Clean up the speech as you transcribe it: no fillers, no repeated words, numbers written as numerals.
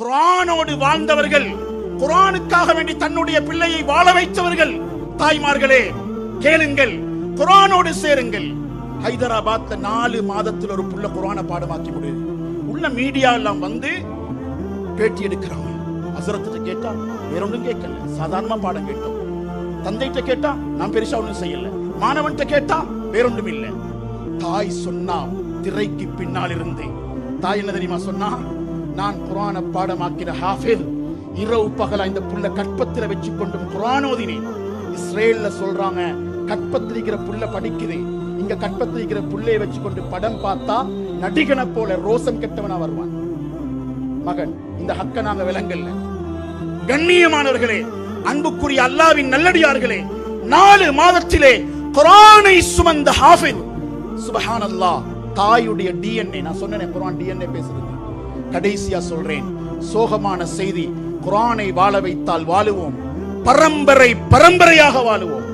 குர்ஆனோடு வாழ்ந்தவர்கள், குர்ஆனுக்காக வேண்டி தன்னுடைய பிள்ளையை வாழ வைத்தவர்கள். தாய்மார்களே கேளுங்கள், குர்ஆனோடு சேருங்கள். ஹைதராபாத்ல 4 மாதத்தில் ஒரு புள்ள குர்ஆனை பாடமாக்கி முடியுது. உள்ள மீடியா எல்லாம் வந்து பேட்டி எடுக்கிறாங்க. ஹஸ்ரத் கேட்டா வேற ஒன்றும் கேட்கல, சாதாரணமா பாடம் கேட்டோம். தந்தைட்ட கேட்டா நான் பெருசா ஒன்றும் செய்யல, மாணவன்கிட்ட கேட்டா வேறொன்றும் இல்லை. தாய் சொன்னா, திரைக்கு பின்னால் இருந்து தாய் என்ன தெரியுமா சொன்னா, நான் குர்ஆனை பாடமாக்கிற ஹாஃபிஸ், இரவு பகலா இந்த புள்ள கற்பத்துல வச்சு கொண்டும் குர்ஆன் ஓதினேன். இஸ்ரேல்ல சொல்றாங்க, கற்பத்தில் இருக்கிற புள்ள படிக்குது, இங்க கற்பத்தில் இருக்கிற புள்ளையை வச்சு கொண்டு படம் பார்த்தா நடிகனை போல ரோசம் கெட்டவனா வருவான். மகன், இந்த ஹக்க நாங்க விளங்கல்ல. கண்ணியமானவர்களே, அன்புக்குரிய அல்லாஹ்வின் நல்லடியார்களே, 4 மாதத்திலே குர்ஆனை சுமந்த ஹாஃபிஸ், சுப்ஹானல்லாஹ், தாயுடைய டிஎன்ஏ. நான் சொன்னேன் குர்ஆன் டிஎன்ஏ பேசுறது. கடைசியா சொல்றேன், சோகமான செய்தி, குர்ஆனை வாழ வைத்தால் வாழுவோம், பரம்பரை பரம்பரையாக வாழுவோம்.